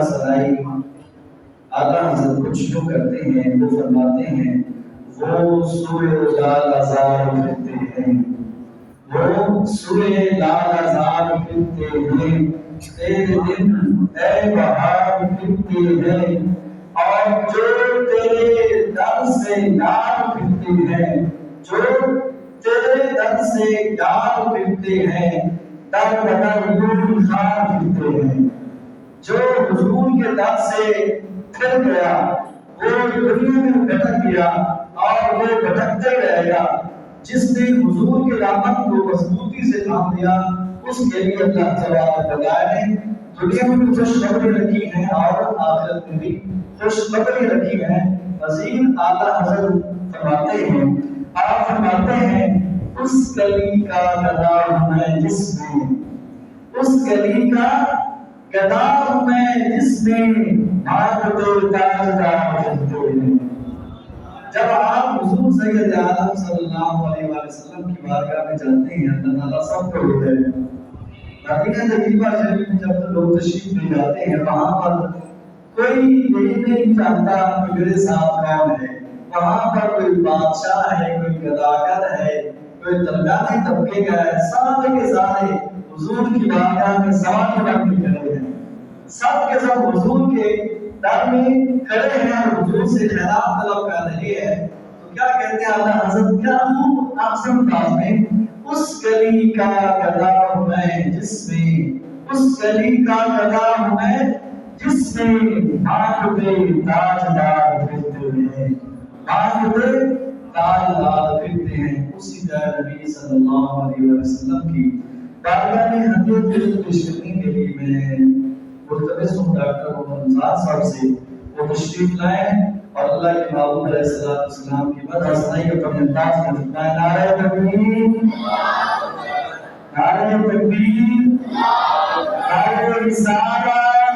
सदाई आला हज़रत कुछ जो करते हैं वो फरमाते हैं, वो सूए लाल आज़ार फिरते हैं, वो सूए लाल आज़ार फिरते हैं, तेरे दिन ऐ बहार फिरते हैं, और जो तेरे दर से यार फिरते हैं, जो तेरे दर से यार फिरते हैं, दर बदर यूं खार फिरते हैं। जो हुजूर के दर से फिर गया वो दुनिया में भटक गया और वो भटकते रहेगा। जिसने हुजूर के दामन को मजबूती से थाम लिया उसके लिए अल्लाह तबारक व तआला ने दुनिया में खुशखबरी रखी है और आखिरत में भी खुशखबरी रखी है। वज़ीर आला हज़रत फरमाते हैं, आप फरमाते हैं, उस गली का गदा मैं जिसमें, उस गली का गदा मैं जिसमें भाग दो ताजदार फिरते हैं। जब आप हुजूर सैयद आलम सल्लल्लाहु अलैहि वसल्लम की बारगाह में जाते हैं, अल्लाह ताला सबको देते हैं। मदीना तैयबा शरीफ में जब लोग तशरीफ ले जाते हैं, वहां पर कोई यही नहीं जानता कि मेरे साथ कौन है। वहां पर कोई बादशाह है, कोई गदागर है, कोई दरगाही तबके का है, सारे के सारे हुजूर की बारगाह में सवाल बन के खड़े हैं। सब के सब हुजूर के दर में खड़े हैं और हुजूर से खैरात तलब कर रहे हैं। तो क्या कहते हैं आला हज़रत, क्या खूब आसम अंदाज में, उस गली का गदा हूं मैं जिसमें, उस गली का गदा हूं मैं जिसमें भाग दे ताजदार फिरते हैं, भाग दे ताजदार फिरते हैं। उसी तरह नबी सल्लल्लाहु अलैहि वसल्लम की बारगाह में हदीत पेश करने के लिए मैं मुल्तमिस हूं डॉक्टर मोहम्मद साहब से वो तशरीफ लाए और अल्लाह के महबूब अलैहिस्सलाम की मदद सनाई अपने अंदाज में फरमाए, नारे तकबीर, नारे तकबीर, नारे रिसालत,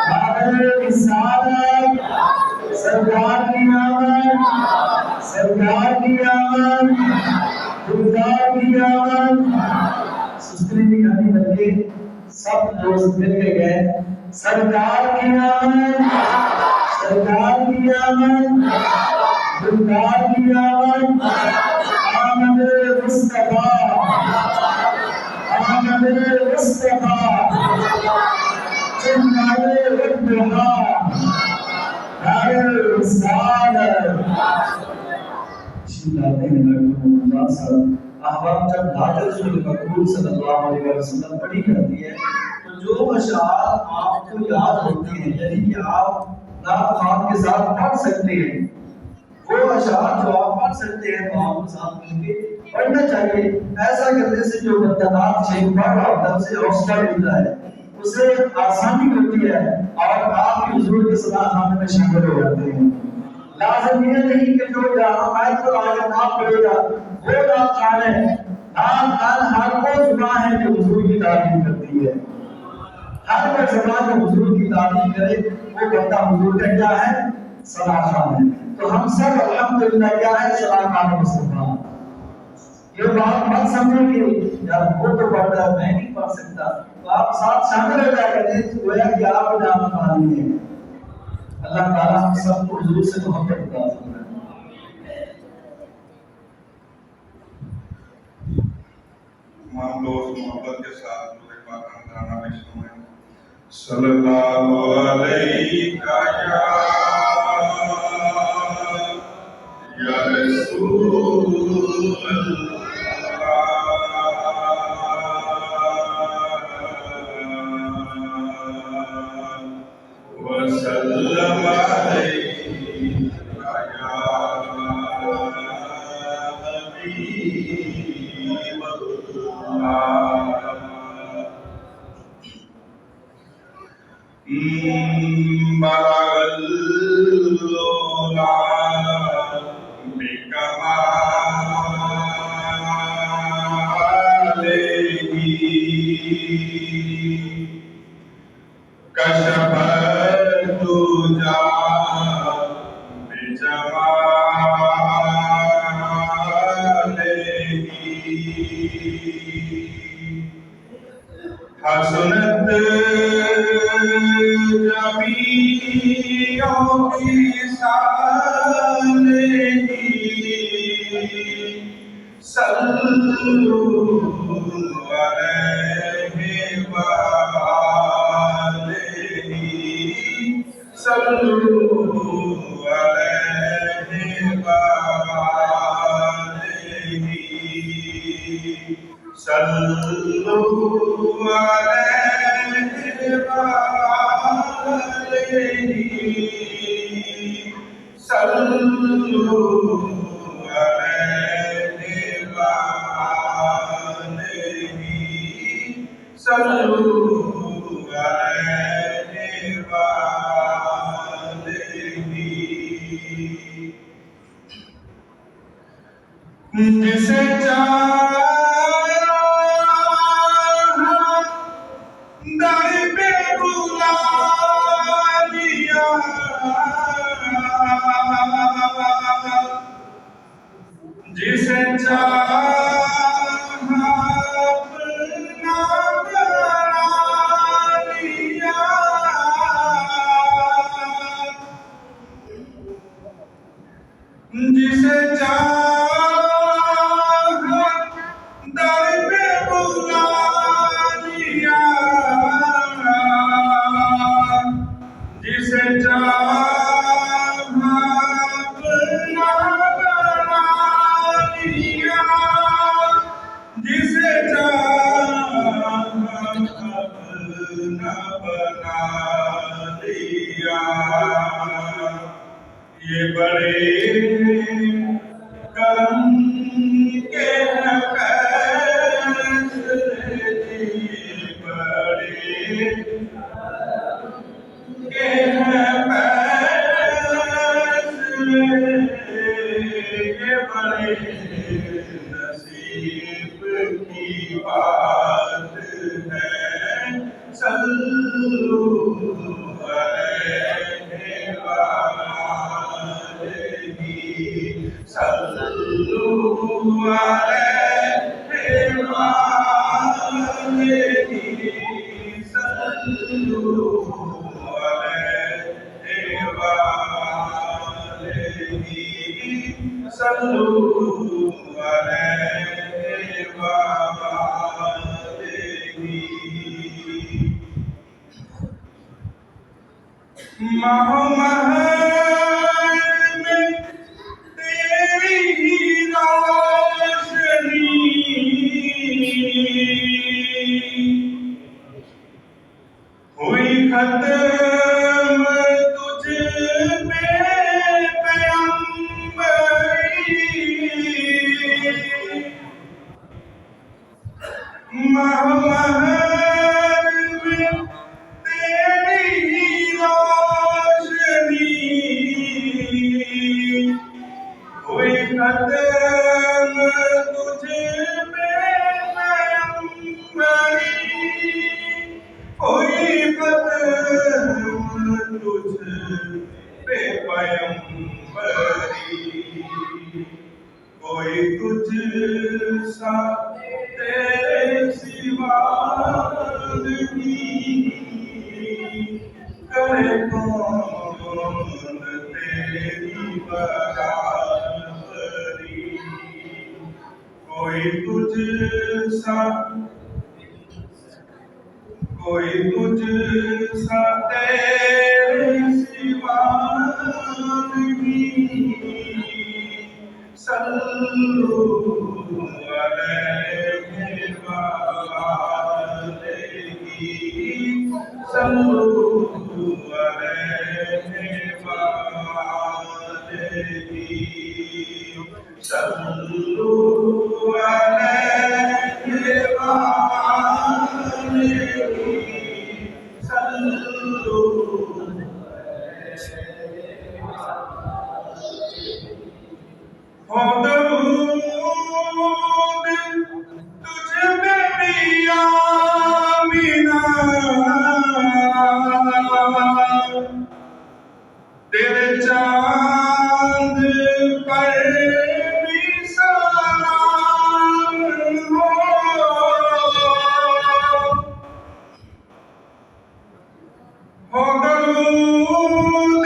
नारे रिसालत, सरकार की आमद, सरकार की आमद, गुलजार की आमद। सुस्ती दिखाने लगे, सब दोस्त मिल के गए, सरकार की आमद, सरकार की आमद, गुलजार की आमद, आमद मुस्तफा, आमद मुस्तफा, चिल्लाए वद्दुहा, नारे रिसालत। चिल्लाते हैं डॉक्टर मोहम्मद साहब। अहबाब जब नाज़िल रसूल मकबूल सल्लल्लाहु अलैहि वसल्लम पढ़ी जाती है तो जो अशआर आपको याद होते हैं, यानी कि आप नात ख़ान के साथ पढ़ सकते हैं, वो अशआर जो आप पढ़ सकते हैं तो आपको साथ मिलके पढ़ना चाहिए। ऐसा करने से जो बंदा नात शेख पढ़ रहा होता है उसे हौसला मिलता है, उसे आसानी होती है और आप हुजूर के सलाह खाने में शामिल हो जाते हैं। लाज़िम ये नहीं कि जो यहाँ माइक पर आया नाम पढ़ेगा वो नाम खान है। नाम खान हर वो जुबान है जो हुजूर की तारीफ करती है। हर वो जुबान जो हुजूर की तारीफ करे वो बंदा हुजूर का क्या है, सलाह खान है। तो हम सब अल्हम्दुलिल्लाह क्या है, सलाह खान मुसलमान। ये बात मत समझो कि यार वो तो पढ़ता है मैं नहीं पढ़ सकता, तो आप साथ शामिल हो जाएंगे तो गोया कि आप नाम खान है। अल्लाह ताला हम सबको हुजूर से मोहब्बत अता फरमाए। हम लोग मोहब्बत के साथ पूरे पाक गाना पेश करें। सल्लल्लाहु अलैहि या रसूल अल्लाह व सल्लम अलैहि या हबीब हसनत जमीयों की सालेही सल्लु अलैहि वालेही सल्लु अलैहि वालेही सल्लु अलैहि वालेही सल्लु अलैहि वालेही सल्लु अलैहि वालेही जिसे चाहा दर पे बुला लिया जिसे चाहा अपना बना लिया जिसे चाहा दर पे बुला लिया जिसे चाहा अपना बना लिया जिसे चाहा अपना बना लिया ये बड़े करम के हैं फैसले जी बड़े के हैं फैसले ये बड़े नसीब की बात है सल्लु अलैहि वालेही सल्लु अलैहि वालेही सल्लु अलैहि वालेही सल्लु अलैहि वालेही महमद में तेरी ही रोशनी हुई खत्म तुझ पे पैगंबरी महमद में तेरी ही रोशनी हुई खत्म तुझ पे पैगंबरी हुई खत्म तुझ पे पैगंबरी कोई तुझ सा तेरे सिवा नहीं करे कौन तेरी बराबरी कोई तुझ सा तेरे सिवा नहीं सल्लु अलैहि वालेही सल्लु अलैहि वालेही सल्लु अलैहि वालेही सल्लु हो दरूद तुझ पे भी आमीना तेरे चांद पर भी सलाम हो दरूद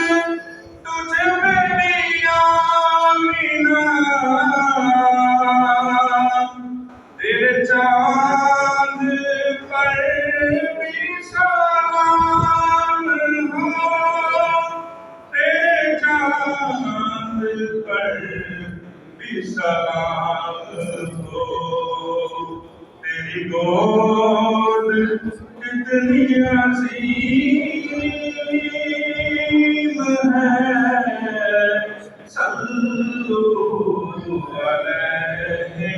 तुझ पे भी आमीना, तेरे चांद पर भी सलाम हो, तेरे चांद पर भी सलाम हो। तेरी गोद कितनी अजीम है, सल्लु अलैहि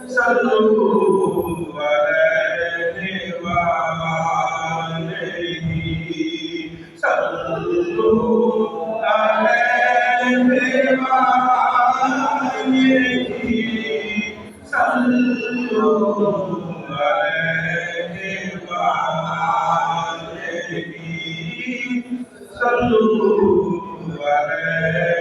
सल्लु अलैहि सल्लु अलैहि सल्लु अलैहि सल्लु अलैहि